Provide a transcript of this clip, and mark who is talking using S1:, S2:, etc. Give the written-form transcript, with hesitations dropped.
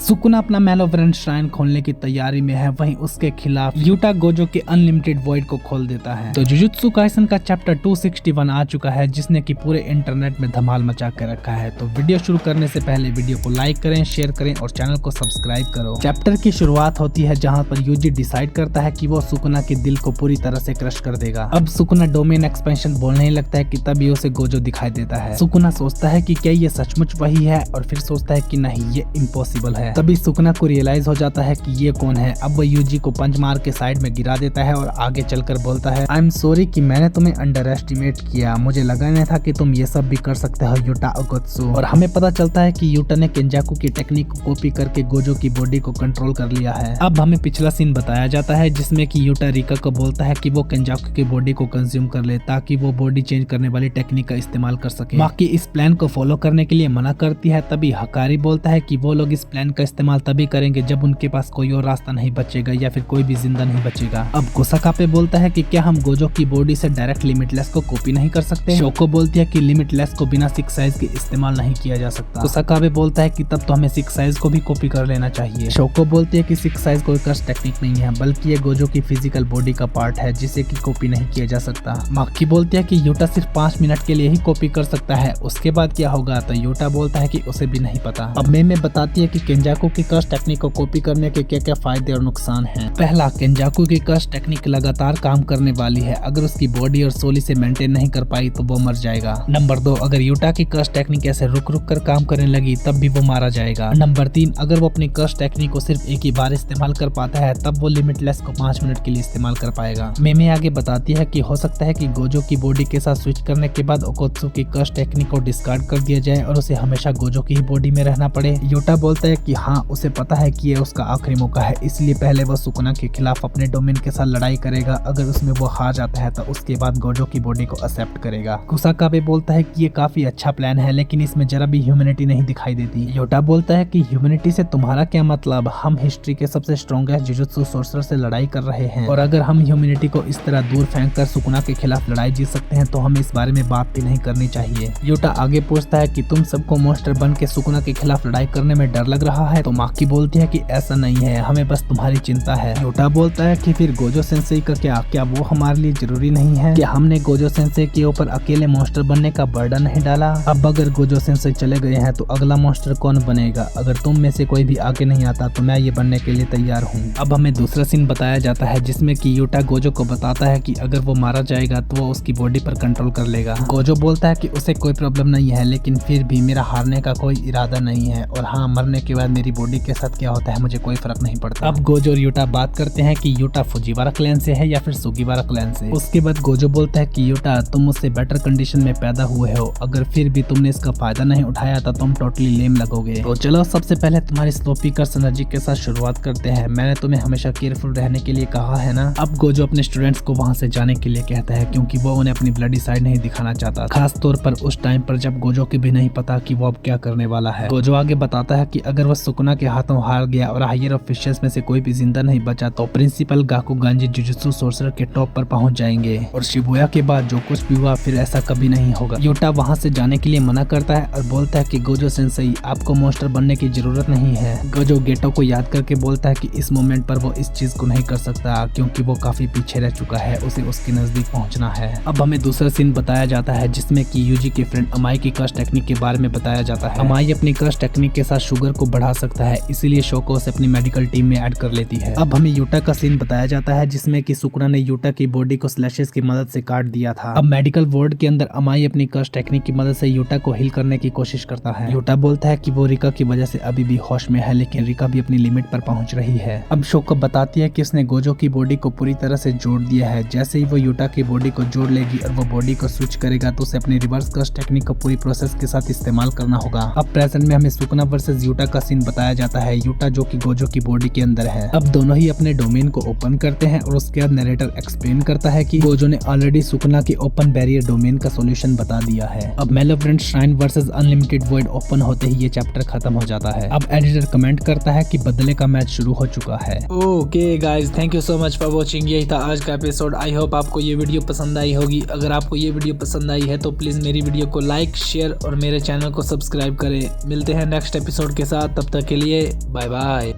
S1: Sukuna अपना मैलोवरेंट shrine खोलने की तैयारी में है, वहीं उसके खिलाफ यूटा गोजो के अनलिमिटेड वॉइड को खोल देता है। तो जुजुत्सु काइसन का चैप्टर 261 आ चुका है, जिसने की पूरे इंटरनेट में धमाल मचा कर रखा है। तो वीडियो शुरू करने से पहले वीडियो को लाइक करें, शेयर करें और चैनल को सब्सक्राइब करो। चैप्टर की शुरुआत होती है जहाँ पर यूजी डिसाइड करता है कि वो सुकुना के दिल को पूरी तरह से क्रश कर देगा। अब सुकुना डोमेन एक्सपेंशन बोलने ही लगता है कि तभी उसे गोजो दिखाई देता है। सुकुना सोचता है कि क्या ये सचमुच वही है, और फिर सोचता है कि नहीं, ये इम्पॉसिबल है। तभी सुकुना को रियलाइज हो जाता है कि ये कौन है। अब वो यूजी को पंच मार के साइड में गिरा देता है और आगे चलकर बोलता है, आई एम सॉरी कि मैंने तुम्हें अंडर एस्टिमेट किया, मुझे लगा नहीं था कि तुम ये सब भी कर सकते हो यूटा ओगोत्सु। और हमें पता चलता है कि यूटा ने केंजाकू की टेक्निक को कॉपी करके गोजो की बॉडी को कंट्रोल कर लिया है। अब हमें पिछला सीन बताया जाता है जिसमें कि यूटा रिका को बोलता है कि वो केंजाकू की बॉडी को कंज्यूम कर ले ताकि वो बॉडी चेंज करने वाली टेक्निक का इस्तेमाल कर सके। बाकी इस प्लान को फॉलो करने के लिए मना करती है। तभी हकारी बोलता है कि वो लोग इस प्लान का इस्तेमाल तभी करेंगे जब उनके पास कोई और रास्ता नहीं बचेगा या फिर कोई भी जिंदा नहीं बचेगा। अब कुसाकाबे बोलता है कि क्या हम गोजो की बॉडी से डायरेक्ट लिमिटलेस को कॉपी नहीं कर सकते। शोको बोलती है कि लिमिटलेस को बिना सिक्स साइज के इस्तेमाल नहीं किया जा सकता। कुसाकाबे बोलता है कि तब तो हमें सिक्स साइज को भी कॉपी कर लेना चाहिए। शोको बोलती है कि सिक्स साइज कोई कर्स टेक्निक नहीं है, बल्कि ये गोजो की फिजिकल बॉडी का पार्ट है जिसे की कॉपी नहीं किया जा सकता। माकी बोलती है कि यूटा सिर्फ 5 मिनट के लिए ही कॉपी कर सकता है, उसके बाद क्या होगा। तो यूटा बोलता है कि उसे भी नहीं पता। अब मेमे बताती है कि केंजाकू की कर्स टेक्निक को कॉपी करने के क्या क्या फायदे और नुकसान हैं। पहला, केंजाकू की कर्स टेक्निक लगातार काम करने वाली है। अगर उसकी बॉडी और सोल इसे मेंटेन नहीं कर पाई तो वो मर जाएगा। नंबर 2, अगर यूटा की कर्स टेक्निक ऐसे रुक रुक कर काम करने लगी तब भी वो मारा जाएगा। नंबर 3, अगर वो अपनी कर्स टेक्निक को सिर्फ एक ही बार इस्तेमाल कर पाता है तब वो लिमिटलेस को 5 मिनट के लिए इस्तेमाल कर पाएगा। मेमे आगे बताती है कि हो सकता है कि गोजो की बॉडी के साथ स्विच करने के बाद ओकोत्सु की कर्स टेक्निक को डिस्कार्ड कर दिया जाए और उसे हमेशा गोजो की ही बॉडी में रहना पड़े। यूटा बोलता है कि हाँ, उसे पता है कि ये उसका आखिरी मौका है, इसलिए पहले वो सुकुना के खिलाफ अपने डोमेन के साथ लड़ाई करेगा। अगर उसमें वो हार जाता है तो उसके बाद गोजो की बॉडी को एक्सेप्ट करेगा। कुसाकाबे बोलता है कि ये काफी अच्छा प्लान है, लेकिन इसमें जरा भी ह्यूमैनिटी नहीं दिखाई देती। यूटा बोलता है कि ह्यूमैनिटी से तुम्हारा क्या मतलब, हम हिस्ट्री के सबसे स्ट्रॉन्गेस्ट जुजुत्सु सोर्सर से लड़ाई कर रहे हैं, और अगर हम ह्यूमैनिटी को इस तरह दूर फेंक कर सुकुना के खिलाफ लड़ाई जीत सकते हैं तो हमें इस बारे में बात भी नहीं करनी चाहिए। यूटा आगे पूछता है कि तुम सबको मॉन्स्टर बन के सुकुना के खिलाफ लड़ाई करने में डर लग रहा है। तो माकी बोलती है कि ऐसा नहीं है, हमें बस तुम्हारी चिंता है। यूटा बोलता है कि फिर गोजो सेंसेई का क्या वो हमारे लिए जरूरी नहीं है? क्या हमने गोजो सेंसेई के ऊपर अकेले मॉन्स्टर बनने का बर्डन नहीं डाला? अब अगर गोजो सेंसेई चले गए हैं तो अगला मॉन्स्टर कौन बनेगा? अगर तुम में से कोई भी आगे नहीं आता तो मैं ये बनने के लिए तैयार हूँ। अब हमें दूसरा सीन बताया जाता है जिसमें कि यूटा गोजो को बताता है कि अगर वो मारा जाएगा तो वो उसकी बॉडी पर कंट्रोल कर लेगा। गोजो बोलता है कि उसे कोई प्रॉब्लम नहीं है, लेकिन फिर भी मेरा हारने का कोई इरादा नहीं है, और हाँ, मरने के बाद मेरी बॉडी के साथ क्या होता है मुझे कोई फर्क नहीं पड़ता। अब गोजो और यूटा बात करते हैं कि यूटा फुजिवारा क्लैन से है या फिर सुगिवारा क्लैन से। उसके बाद गोजो बोलता है कि यूटा, तुम मुझसे बेटर कंडीशन में पैदा हुए हो, अगर फिर भी तुमने इसका फायदा नहीं उठाया तो तुम टोटली लेम लगोगे। तो चलो सबसे पहले तुम्हारी स्लोपी कर्स एनर्जी के साथ शुरुआत करते हैं। मैंने तुम्हें हमेशा केयरफुल रहने के लिए कहा है ना। अब गोजो अपने स्टूडेंट्स को वहाँ से जाने के लिए कहता है क्योंकि वो उन्हें अपनी ब्लडी साइड नहीं दिखाना चाहता, खास तौर पर उस टाइम पर जब गोजो को भी नहीं पता कि वो अब क्या करने वाला है। गोजो आगे बताता है कि अगर वो सुकुना के हाथों हार गया और हायर ऑफिशियल्स में से कोई भी जिंदा नहीं बचा तो प्रिंसिपल गाकुगांजी जुजुत्सु सोर्सर के टॉप पर पहुंच जाएंगे, और शिबुया के बाद जो कुछ भी हुआ फिर ऐसा कभी नहीं होगा। यूटा वहां से जाने के लिए मना करता है और बोलता है कि गोजो सेंसेई, आपको मॉन्स्टर बनने की जरूरत नहीं है। गोजो गेटो को याद करके बोलता है कि इस मोमेंट पर वो इस चीज को नहीं कर सकता क्योंकि वो काफी पीछे रह चुका है, उसे उसके नजदीक पहुंचना है। अब हमें दूसरा सीन बताया जाता है जिसमें कि यूजी के फ्रेंड अमाई की कर्स टेक्निक के बारे में बताया जाता है। अमाई अपनी कर्स टेक्निक के साथ शुगर को बढ़ा सकता है, इसीलिए शोको उसे अपनी मेडिकल टीम में ऐड कर लेती है। अब हमें यूटा का सीन बताया जाता है जिसमें कि सुकुना ने यूटा की बॉडी को स्लैशेस की मदद से काट दिया था। अब मेडिकल वार्ड के अंदर अमाई अपनी कर्स टेक्निक की मदद से यूटा को हील करने की कोशिश करता है। यूटा बोलता है कि वो रिका की वजह से अभी भी होश में है, लेकिन रिका भी अपनी लिमिट पर पहुंच रही है। अब शोको बताती है कि उसने गोजो की बॉडी को पूरी तरह से जोड़ दिया है। जैसे ही वो यूटा की बॉडी को जोड़ लेगी और वो बॉडी को स्विच करेगा तो उसे अपनी रिवर्स कर्स टेक्निक को पूरी प्रोसेस के साथ इस्तेमाल करना होगा। अब प्रेजेंट में हमें सुकुना वर्सेस यूटा का सीन बताया जाता है। यूटा जो कि गोजो की बॉडी के अंदर है। अब दोनों ही अपने डोमेन को ओपन करते हैं और उसके बाद नरेटर एक्सप्लेन करता है कि गोजो ने ऑलरेडी सुकुना की ओपन बैरियर डोमेन का सॉल्यूशन बता दिया है। अब malevolent shrine versus unlimited void open होते ही ये चैप्टर खत्म हो जाता है। अब एडिटर कमेंट करता है कि बदले का मैच शुरू हो चुका है। Okay guys, thank you so much for watching. यही था आज का एपिसोड। आई होप आपको ये वीडियो पसंद आई होगी। अगर आपको ये वीडियो पसंद आई है तो प्लीज मेरी वीडियो को लाइक, शेयर और मेरे चैनल को सब्सक्राइब करें। मिलते हैं नेक्स्ट एपिसोड के साथ, तब तक तक के लिए बाय बाय।